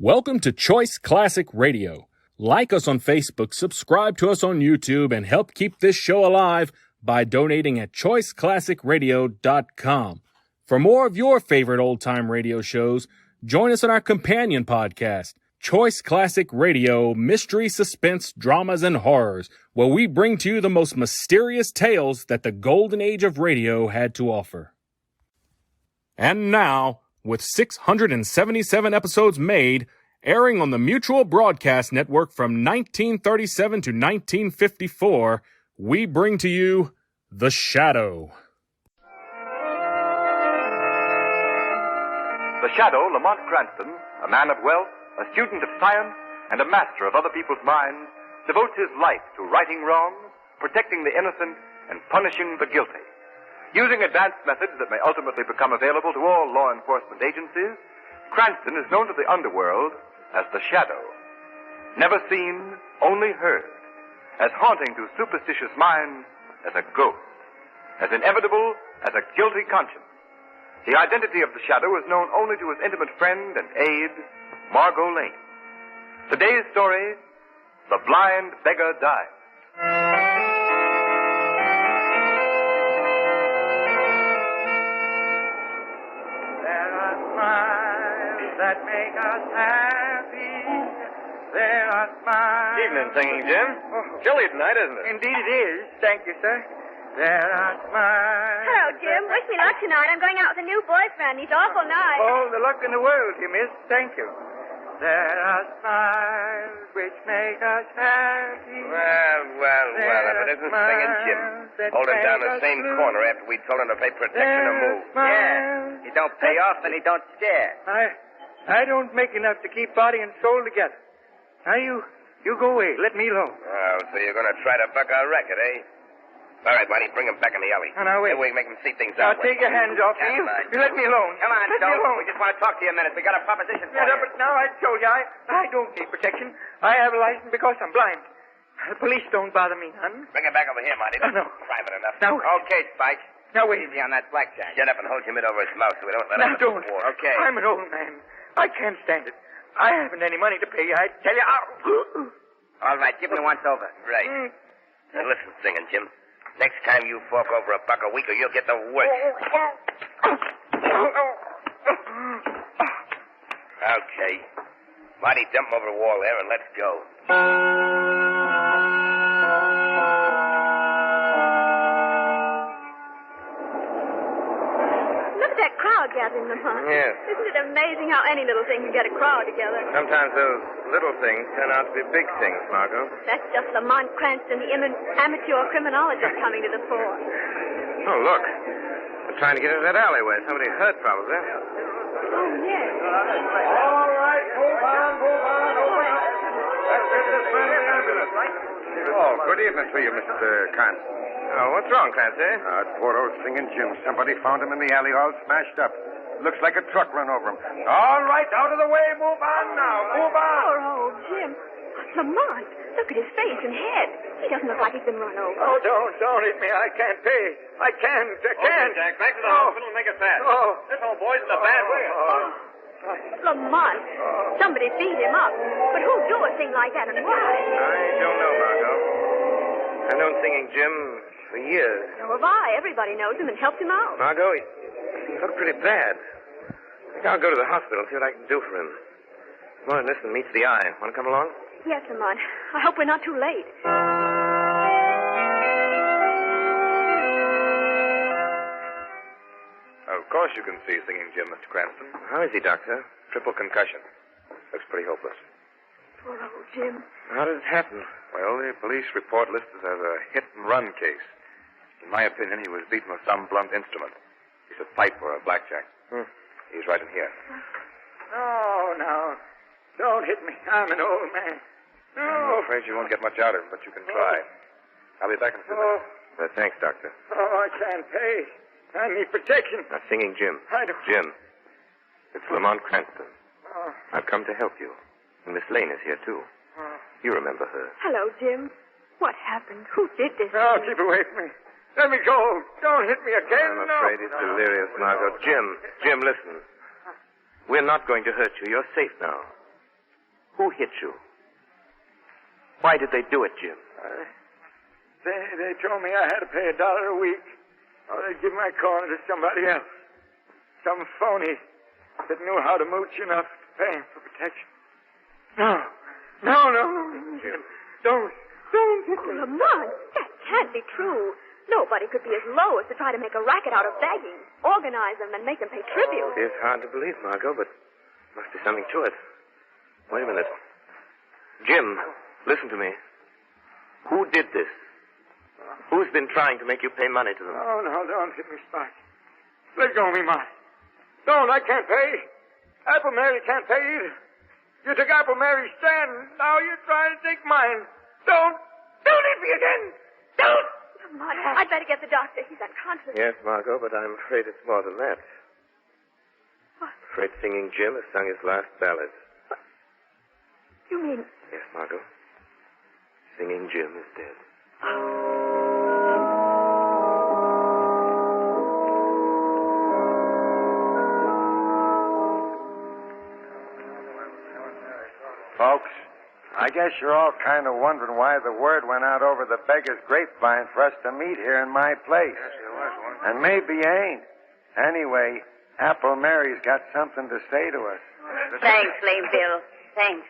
Welcome to Choice Classic Radio. Like us on Facebook, subscribe to us on YouTube, and help keep this show alive by donating at choiceclassicradio.com. For more of your favorite old-time radio shows, join us on our companion podcast, Choice Classic Radio, Mystery, Suspense, Dramas, and Horrors, where we bring to you the most mysterious tales that the golden age of radio had to offer. And now, with 677 episodes made, airing on the Mutual Broadcast Network from 1937 to 1954, we bring to you The Shadow. The Shadow, Lamont Cranston, a man of wealth, a student of science, and a master of other people's minds, devotes his life to righting wrongs, protecting the innocent, and punishing the guilty. Using advanced methods that may ultimately become available to all law enforcement agencies, Cranston is known to the underworld as the Shadow. Never seen, only heard. As haunting to superstitious minds as a ghost. As inevitable as a guilty conscience. The identity of the Shadow is known only to his intimate friend and aide, Margot Lane. Today's story, The Blind Beggar Dies. That make us happy. There are smiles. Evening, Singing Jim. Chilly tonight, isn't it? Indeed it is. Thank you, sir. There are smiles. Hello, Jim. Wish me luck tonight. I'm going out with a new boyfriend. He's awful nice. All the luck in the world, you miss. Thank you. There are smiles which make us happy. Well, if it isn't Singing Jim. Holding down the same corner after we told him to pay protection or move. Yeah. He don't pay off and he don't scare. I don't make enough to keep body and soul together. Now, you go away. Let me alone. Oh, so you're going to try to buck our record, eh? All right, Buddy, bring him back in the alley. Now, wait. Then we can make him see things Now, our way. take your hands off me. You let me alone. Come on, let me alone. We just want to talk to you a minute. We got a proposition for Yeah, you. but now I told you, I don't need protection. I have a license because I'm blind. The police don't bother me none. Bring him back over here, Marty. No. Private enough. Now, Okay, Spike. Now, wait. Easy on that blackjack. Get up and hold your mitt over his mouth so we don't let Now, him don't. war. Okay. I'm an old man. I can't stand it. I haven't any money to pay. I tell you. All right, give me once over. Right. Now, listen, Singing Jim. Next time you fork over $1 a week, or you'll get the worst. Okay. Marty, dump him over the wall there and let's go. Look at that crowd gathering, Lamont. Yes. Isn't it amazing how any little thing can get a crowd together? Sometimes those little things turn out to be big things, Margot. That's just Lamont Cranston, the amateur criminologist, coming to the fore. Oh, look. They're trying to get into that alleyway. Somebody hurt, probably. Oh, yes. All right, move on. Open up. Let's get this man in the ambulance. Oh, good evening to you, Mr. Cranston. Oh, what's wrong, Clancy? Poor old Singing Jim. Somebody found him in the alley all smashed up. Looks like a truck run over him. All right, out of the way. Move on now. Move on. Poor old Jim. Lamont, look at his face and head. He doesn't look like he's been run over. Oh, don't hit me. I can't pay. I can't. Jack, back to the hospital and make it fast. Oh. This old boy's in a bad way. Lamont, somebody beat him up. But who'd do a thing like that and why? I don't know, Margot. I've known Singing Jim for years. So have I. Everybody knows him and helped him out. Margot, he looked pretty bad. I think I'll go to the hospital and see what I can do for him. More than this than meets the eye. Want to come along? Yes, Lamont. I hope we're not too late. Of course you can see Singing Jim, Mr. Cranston. How is he, Doctor? Triple concussion. Looks pretty hopeless. Poor old Jim. How did it happen? Well, the police report lists it as a hit-and-run case. In my opinion, he was beaten with some blunt instrument. He's a fight for a blackjack. He's right in here. No. Don't hit me. I'm an old man. No. I'm afraid you won't get much out of him, but you can try. I'll be back in a few minutes. Thanks, Doctor. Oh, I can't pay. I need protection. Now, Singing Jim. I don't... Jim, it's Lamont Cranston. Oh. I've come to help you. And Miss Lane is here, too. You remember her. Hello, Jim. What happened? Who did this? No, keep away from me. Let me go. Don't hit me again. I'm afraid he's delirious, Margot. Jim, listen. We're not going to hurt you. You're safe now. Who hit you? Why did they do it, Jim? They told me I had to pay $1 a week, or they'd give my corner to somebody else. Some phony that knew how to mooch enough to pay him for protection. No. Jim. Don't. Oh, Lamont, that can't be true. Nobody could be as low as to try to make a racket out of begging, organize them, and make them pay tribute. It's hard to believe, Margot, but must be something to it. Wait a minute. Jim, listen to me. Who did this? Who's been trying to make you pay money to them? Oh, no, don't hit me, Spike. Let go of me, Mark. Don't, I can't pay. Apple Mary can't pay either. You took Apple Mary's stand, now you're trying to take mine. Don't hit me again. Don't! Lamont, I'd better get the doctor. He's unconscious. Yes, Margot, but I'm afraid it's more than that. What? I'm afraid Singing Jim has sung his last ballad. What? You mean... Yes, Margot. Singing Jim is dead. Folks, I guess you're all kind of wondering why the word went out over the beggar's grapevine for us to meet here in my place. And maybe you ain't. Anyway, Apple Mary's got something to say to us. Thanks, Lame Bill. Thanks.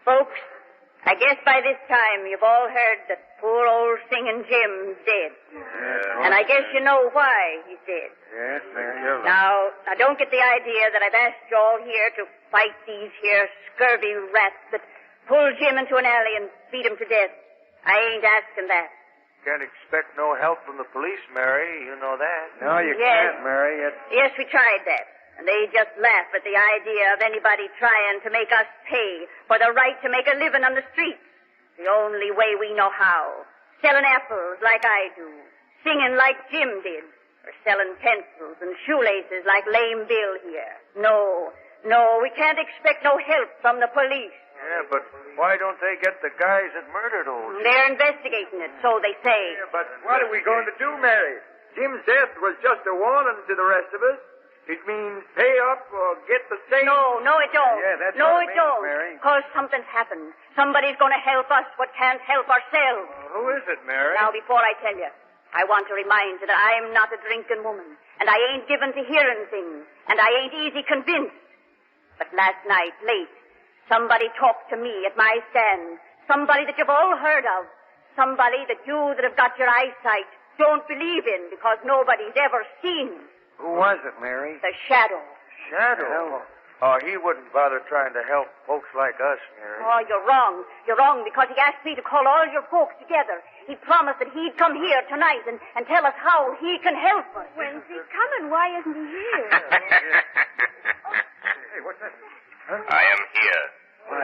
Folks, I guess by this time you've all heard that poor old Singing Jim's dead. And I guess you know why he's dead. Yes, Mary, you're right. Now, don't get the idea that I've asked you all here to fight these here scurvy rats that pull Jim into an alley and beat him to death. I ain't asking that. Can't expect no help from the police, Mary. You know that. No, you Yes. can't, Mary. Yes, we tried that. And they just laugh at the idea of anybody trying to make us pay for the right to make a living on the streets. The only way we know how. Selling apples like I do. Singing like Jim did. Or selling pencils and shoelaces like Lame Bill here. No, we can't expect no help from the police. Yeah, but why don't they get the guys that murdered old Jim? They're investigating it, so they say. Yeah, but what are we going to do, Mary? Jim's death was just a warning to the rest of us. It means pay up or get the same. No, it don't. Yeah, that's no, what it it means, don't. Mary. Because something's happened. Somebody's going to help us what can't help ourselves. Who is it, Mary? Now, before I tell you, I want to remind you that I am not a drinking woman, and I ain't given to hearing things, and I ain't easy convinced. But last night, late, somebody talked to me at my stand. Somebody that you've all heard of. Somebody that you that have got your eyesight don't believe in because nobody's ever seen. Who was it, Mary? The shadow. Shadow? Oh, he wouldn't bother trying to help folks like us, Mary. Oh, you're wrong. You're wrong because he asked me to call all your folks together. He promised that he'd come here tonight and tell us how he can help us. When's he coming? Why isn't he here? Hey, what's that? I am here.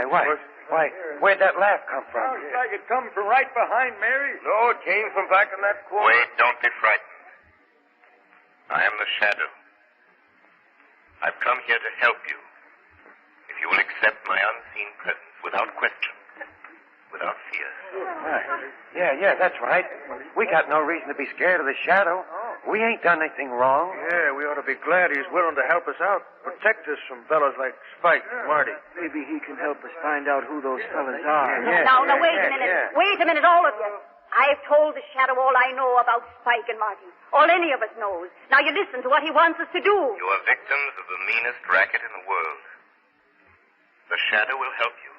Why? Where'd that laugh come from? Sounds like it come from right behind Mary. No, it came from back in that corner. Wait, don't be frightened. I am the shadow. I've come here to help you. If you will accept my unseen presence without question, without fear. Yeah, that's right. We got no reason to be scared of the shadow. We ain't done anything wrong. Yeah, we ought to be glad he's willing to help us out, protect us from fellas like Spike and Marty. Maybe he can help us find out who those fellas are. Now, wait a minute. Yeah. Wait a minute, all of you. I've told the shadow all I know about Spike and Marty. All any of us knows. Now you listen to what he wants us to do. You are victims of the meanest racket in the world. The shadow will help you,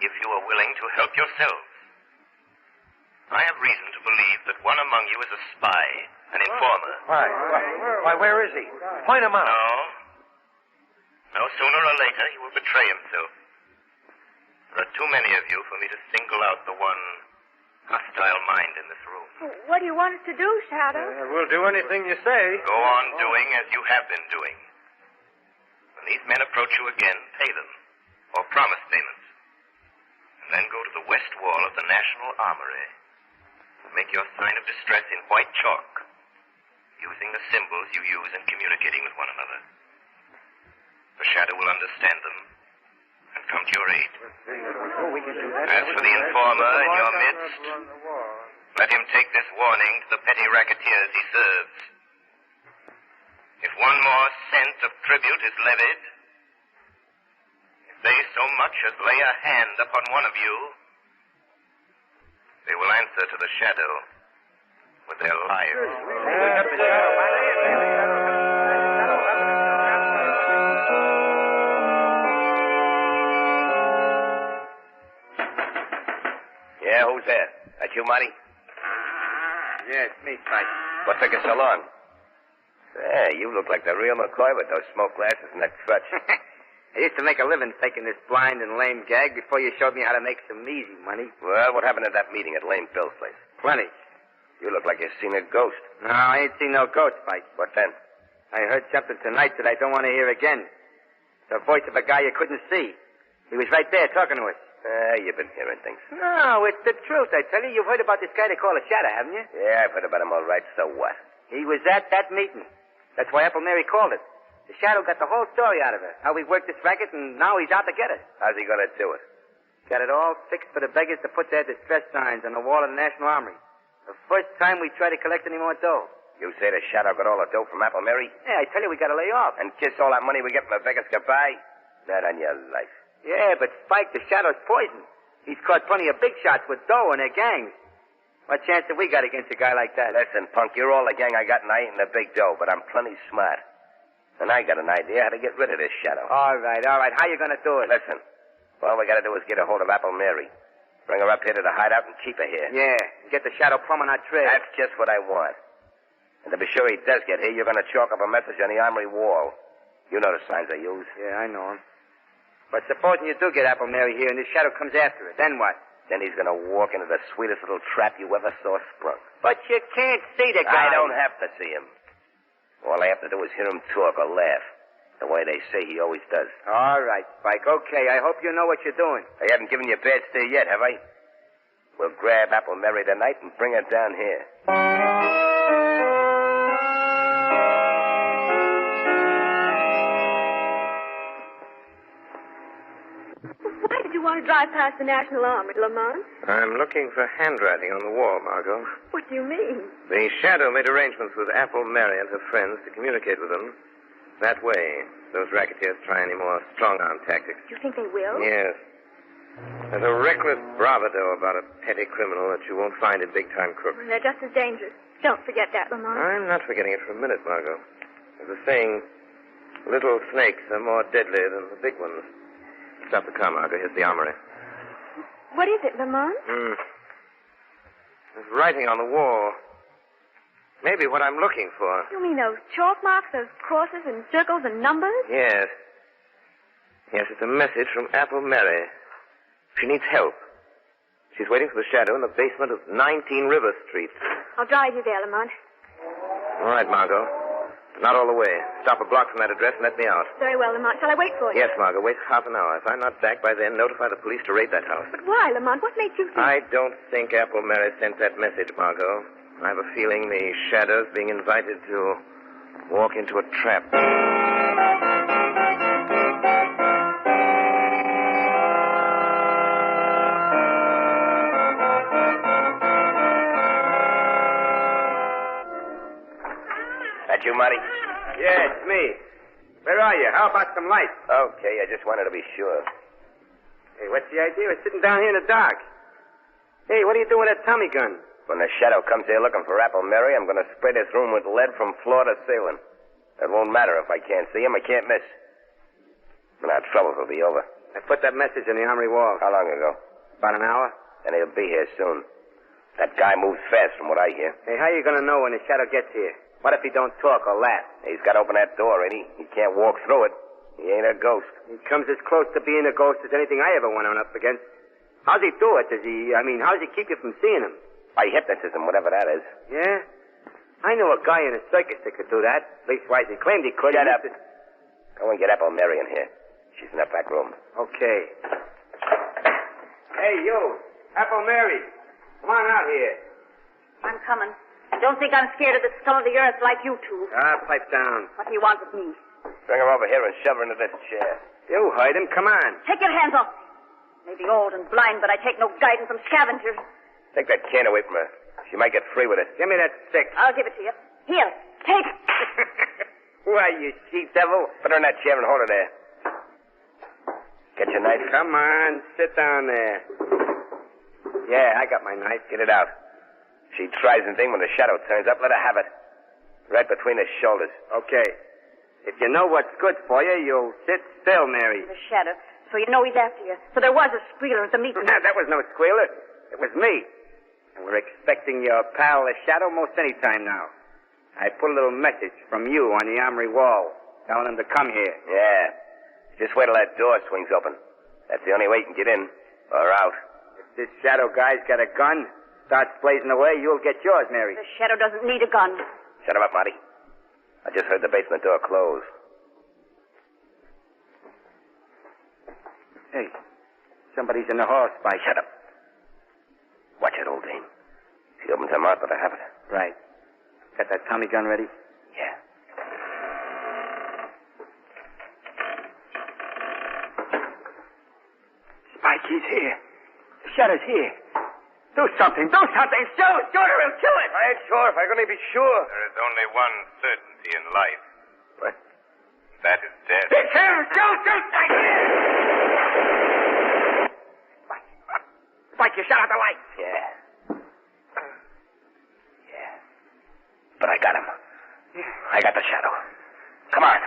if you are willing to help yourselves. I have reason to believe that one among you is a spy, an informer. Why, where is he? Point him out. No, sooner or later he will betray himself. There are too many of you for me to single out the one hostile mind in this room. What do you want us to do, Shadow? We'll do anything you say. Go on doing as you have been doing. When these men approach you again, pay them, or promise payments. And then go to the west wall of the National Armory. Make your sign of distress in white chalk, using the symbols you use in communicating with one another. The shadow will understand them and come to your aid. As for the informer in your midst, let him take this warning to the petty racketeers he serves. If one more cent of tribute is levied, if they so much as lay a hand upon one of you, they will answer to the shadow with their lives. Yeah, who's there? That you, Marty? Yeah, it's me, Spike. What took you so long? Hey, you look like the real McCoy with those smoke glasses and that crutch. I used to make a living taking this blind and lame gag before you showed me how to make some easy money. Well, what happened at that meeting at Lame Bill's place? Plenty. You look like you've seen a ghost. No, I ain't seen no ghost, Spike. What then? I heard something tonight that I don't want to hear again. The voice of a guy you couldn't see. He was right there talking to us. You've been hearing things. No, it's the truth, I tell you. You've heard about this guy they call a shadow, haven't you? Yeah, I've heard about him all right, so what? He was at that meeting. That's why Apple Mary called it. The shadow got the whole story out of her. How we worked this racket, and now he's out to get us. How's he gonna do it? Got it all fixed for the beggars to put their distress signs on the wall of the National Armory. The first time we try to collect any more dough. You say the shadow got all the dough from Apple Mary? Yeah, I tell you, we gotta lay off. And kiss all that money we get from the beggars goodbye? Not on your life. Yeah, but Spike, the shadow's poison. He's caught plenty of big shots with dough and their gangs. What chance have we got against a guy like that? Listen, punk, you're all the gang I got, and I ain't in the big dough, but I'm plenty smart. And I got an idea how to get rid of this shadow. All right. How you gonna do it? Listen, all we gotta do is get a hold of Apple Mary. Bring her up here to the hideout and keep her here. Yeah, get the shadow plumb on our trail. That's just what I want. And to be sure he does get here, you're gonna chalk up a message on the armory wall. You know the signs I use. Yeah, I know 'em. But supposing you do get Apple Mary here and this shadow comes after her, then what? Then he's gonna walk into the sweetest little trap you ever saw sprung. But you can't see the guy. I don't have to see him. All I have to do is hear him talk or laugh. The way they say he always does. All right, Spike. Okay, I hope you know what you're doing. I haven't given you a bad steer yet, have I? We'll grab Apple Mary tonight and bring her down here. Why did you want to drive past the National Armory, Lamont? I'm looking for handwriting on the wall, Margot. What do you mean? The shadow made arrangements with Apple Mary and her friends to communicate with them. That way, those racketeers try any more strong-arm tactics. Do you think they will? Yes. There's a reckless bravado about a petty criminal that you won't find in big-time crooks. They're just as dangerous. Don't forget that, Lamont. I'm not forgetting it for a minute, Margot. There's a saying, little snakes are more deadly than the big ones. Stop the car, Margot. Here's the armory. What is it, Lamont? There's writing on the wall. Maybe what I'm looking for. You mean those chalk marks, those crosses and circles and numbers? Yes. Yes, it's a message from Apple Mary. She needs help. She's waiting for the shadow in the basement of 19 River Street. I'll drive you there, Lamont. All right, Margot. Not all the way. Stop a block from that address and let me out. Very well, Lamont. Shall I wait for you? Yes, Margot. Wait half an hour. If I'm not back by then, notify the police to raid that house. But why, Lamont? What made you think... I don't think Apple Mary sent that message, Margot. I have a feeling the shadow's being invited to walk into a trap. That you, Marty? Yeah, it's me. Where are you? How about some light? Okay, I just wanted to be sure. Hey, what's the idea of sitting down here in the dark? Hey, what are you doing with that Tommy gun? When the shadow comes here looking for Apple Mary, I'm going to spray this room with lead from floor to ceiling. It won't matter if I can't see him. I can't miss. And our troubles will be over. I put that message on the armory wall. How long ago? About an hour. And he'll be here soon. That guy moves fast from what I hear. Hey, how are you going to know when the shadow gets here? What if he don't talk or laugh? He's got to open that door, ain't he? He can't walk through it. He ain't a ghost. He comes as close to being a ghost as anything I ever went on up against. How's he do it? How does he keep you from seeing him? By hypnotism, whatever that is. Yeah? I know a guy in a circus that could do that. Leastwise, he claimed he could. Shut up. Go and get Apple Mary in here. She's in that back room. Okay. Hey, you. Apple Mary. Come on out here. I'm coming. Don't think I'm scared of the scum of the earth like you two. Pipe down. What do you want with me? Bring her over here and shove her into this chair. You heard him. Come on. Take your hands off. Maybe old and blind, but I take no guidance from scavengers. Take that can away from her. She might get free with it. Give me that stick. I'll give it to you. Here, take it. Why, you cheap devil. Put her in that chair and hold her there. Get your knife? Come on, sit down there. Yeah, I got my knife. Get it out. She tries anything when the shadow turns up, let her have it. Right between the shoulders. Okay. If you know what's good for you, you'll sit still, Mary. The shadow. So you know he's after you. So there was a squealer at the meeting. That was no squealer. It was me. And we're expecting your pal, the shadow, most any time now. I put a little message from you on the armory wall, telling him to come here. Yeah. Just wait till that door swings open. That's the only way you can get in. Or out. If this shadow guy's got a gun, starts blazing away, you'll get yours, Mary. The shadow doesn't need a gun. Shut him up, Marty. I just heard the basement door close. Hey, somebody's in the hall, Spike. Shut up. Watch it, old dame. If he opens her mouth, let her have it. Right. Got that Tommy gun ready? Yeah. Spike, he's here. The shadow's here. Do something. Do something. Shoot it or he'll kill it. I ain't sure if I can only be sure. There is only one certainty in life. What? That is death. It's him. Shoot. Spike, you shut out the light. Yeah. But I got him. I got the shadow. Come on.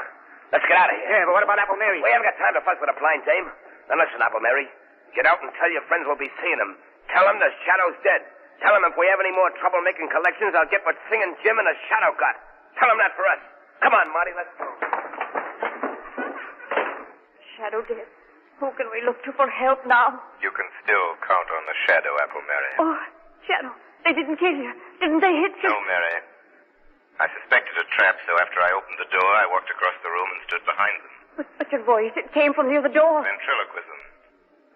Let's get out of here. Yeah, but what about Apple Mary? We haven't got time to fuss with a blind dame. Now listen, Apple Mary. Get out and tell your friends we'll be seeing him. Tell them the shadow's dead. Tell them if we have any more trouble making collections, I'll get what Singing Jim and the shadow got. Tell them that for us. Come on, Marty, let's go. Shadow dead. Who can we look to for help now? You can still count on the shadow, Apple Mary. Oh, Shadow, they didn't kill you. Didn't they hit you? No, Mary. I suspected a trap, so after I opened the door, I walked across the room and stood behind them. But your voice, it came from near the door. Ventriloquism.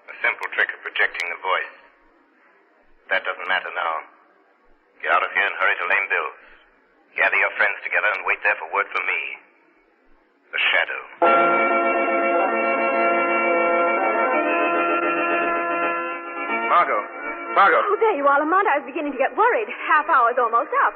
A simple trick of projecting the voice. That doesn't matter now. Get out of here and hurry to Lame Bill's. Gather your friends together and wait there for word from me. The shadow. Margot. Oh, there you are, Lamont. I was beginning to get worried. Half hour's almost up.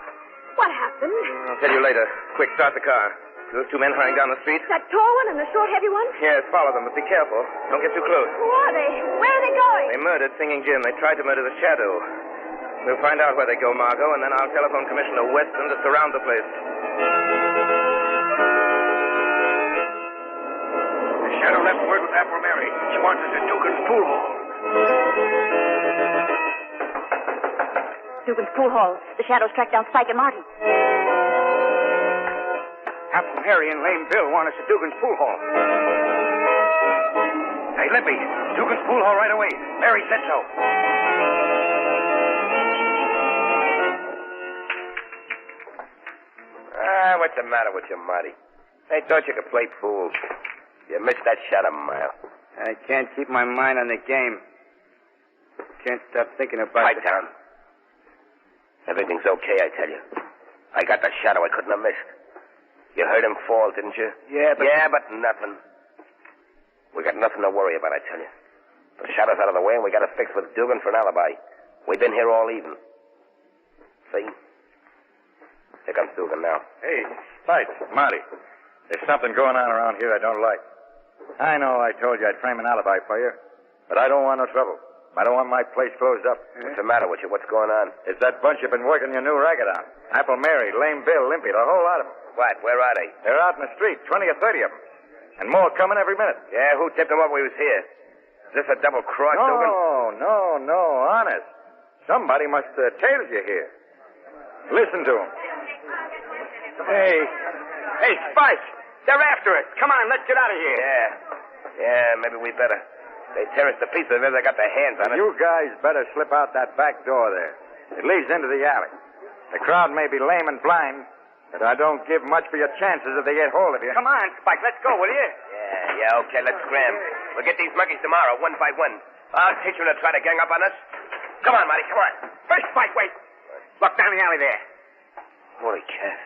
What happened? I'll tell you later. Quick, start the car. Those two men hurrying down the street? That tall one and the short, heavy one? Yes, follow them, but be careful. Don't get too close. Who are they? Where are they going? They murdered Singing Jim. They tried to murder the shadow. We'll find out where they go, Margot, and then I'll telephone Commissioner Weston to surround the place. The shadow left word with Apple Mary. She wants us at Dugan's pool hall. Dugan's pool hall. The shadows tracked down Spike and Marty. Apple Mary and Lame Bill want us at Dugan's pool hall. Hey, Lippy, Dugan's pool hall right away. Mary said so. What's the matter with you, Marty? I thought you could play pool. You missed that shot a mile. I can't keep my mind on the game. Can't stop thinking about Pipe down. Everything's okay, I tell you. I got the shadow I couldn't have missed. You heard him fall, didn't you? Yeah, but nothing. We got nothing to worry about, I tell you. The shadow's out of the way, and we got it fixed with Dugan for an alibi. We've been here all evening. See? Here comes Dugan now. Hey, Spike, Marty. There's something going on around here I don't like. I know I told you I'd frame an alibi for you, but I don't want no trouble. I don't want my place closed up. What's the matter with you? What's going on? It's that bunch you've been working your new racket on. Apple Mary, Lame Bill, Limpy, the whole lot of them. What? Where are they? They're out in the street, 20 or 30 of them. And more coming every minute. Yeah, who tipped them up we was here? Is this a double cross, Dugan? No, honest. Somebody must have tailed you here. Listen to them. Hey, Spike, they're after us. Come on, let's get out of here. Yeah, maybe we better. They tear us to pieces if they got their hands on it. You guys better slip out that back door there. It leads into the alley. The crowd may be lame and blind, but I don't give much for your chances if they get hold of you. Come on, Spike, let's go, will you? Yeah, okay, let's scram. We'll get these monkeys tomorrow, one by one. I'll teach them to try to gang up on us. Come on, Marty, come on. First, Spike, wait. Look down the alley there. Holy cat.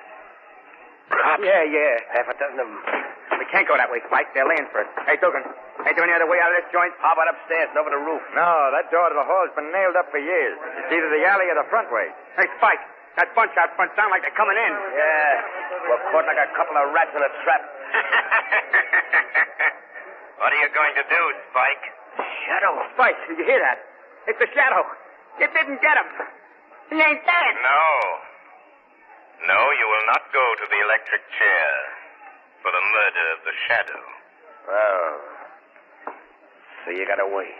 Cops? Yeah. Half a dozen of them. We can't go that way, Spike. They're laying for us. Hey, Dugan, ain't there any other way out of this joint? How about upstairs and over the roof? No, that door to the hall's been nailed up for years. It's either the alley or the front way. Hey, Spike, that bunch out front sound like they're coming in. Yeah, we're caught like a couple of rats in a trap. What are you going to do, Spike? Shadow. Spike, did you hear that? It's the Shadow. It didn't get him. He ain't dead. No. No, you will not go to the electric chair for the murder of the Shadow. Oh. So you got away.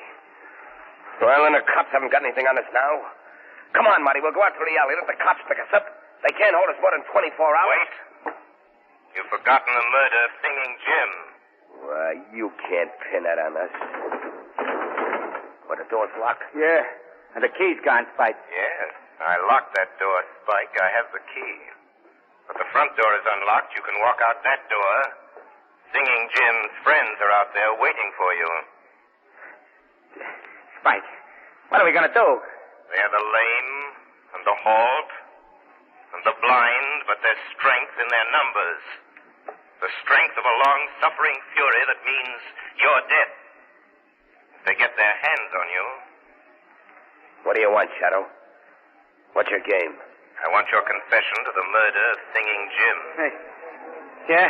Well, then the cops haven't got anything on us now. Come on, Marty. We'll go out to the alley. Let the cops pick us up. They can't hold us more than 24 hours. Wait. You've forgotten the murder of Singing Jim. Why, you can't pin that on us. What, the door's locked? Yeah. And the key's gone, Spike. Yes, I locked that door, Spike. I have the key. But the front door is unlocked. You can walk out that door. Singing Jim's friends are out there waiting for you. Spike, what are we going to do? They are the lame and the halt and the blind, but there's strength in their numbers. The strength of a long-suffering fury that means your death. If they get their hands on you... What do you want, Shadow? What's your game? I want your confession to the murder of Singing Jim. Hey. Yeah?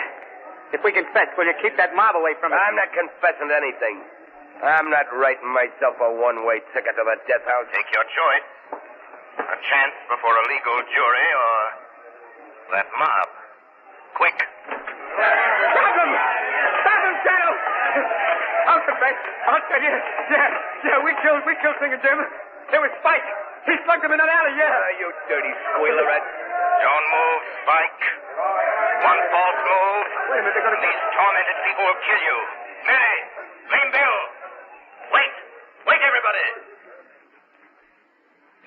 If we confess, will you keep that mob away from us? I'm not confessing to anything. I'm not writing myself a one-way ticket to the death house. Take your choice. A chance before a legal jury or that mob. Quick. Stop him! Stop him, Shadow! I'll confess. I'll tell you. Yeah, we killed Singing Jim. It was Spike. He slugged him in an alley, yeah. You dirty squealerette. Don't move, Spike. One false move. Wait a minute, they're going to... These tormented people will kill you. Mary! Lame Bill! Wait! Wait, everybody!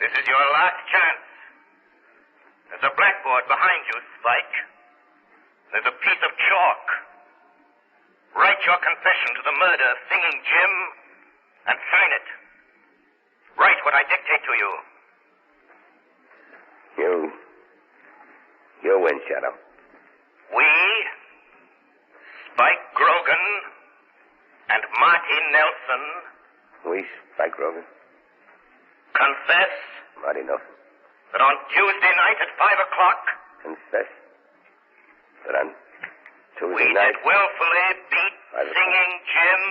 This is your last chance. There's a blackboard behind you, Spike. There's a piece of chalk. Write your confession to the murder of Singing Jim and sign it. Write what I dictate to you. You win, Shadow. We, Spike Grogan and Marty Nelson, We, Spike Grogan. confess Marty Nelson. that on Tuesday night at 5 o'clock, Confess that on we Tuesday night... did willfully beat 5 o'clock. Singing Jim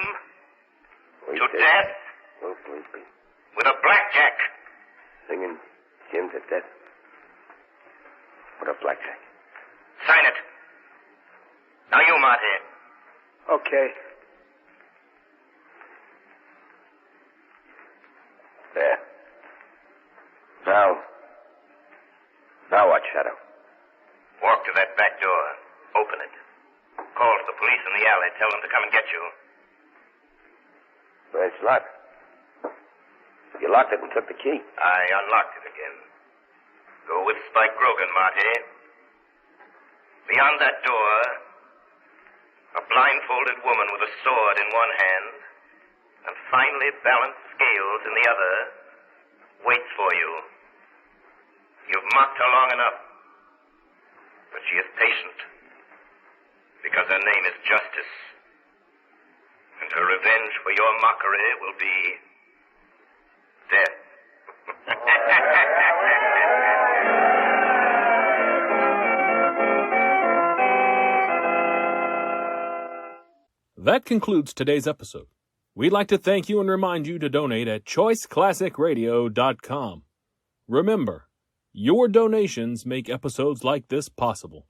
we to did death willfully beat with a blackjack. Singing Jim to death with a blackjack. Sign it. Now you, Marty. Okay. There. Now what, Shadow? Walk to that back door. Open it. Call to the police in the alley. Tell them to come and get you. Well, it's locked. You locked it and took the key. I unlocked it again. Go with Spike Grogan, Marty. Beyond that door, a blindfolded woman with a sword in one hand and finely balanced scales in the other waits for you. You've mocked her long enough, but she is patient because her name is Justice, and her revenge for your mockery will be death. That concludes today's episode. We'd like to thank you and remind you to donate at choiceclassicradio.com. Remember, your donations make episodes like this possible.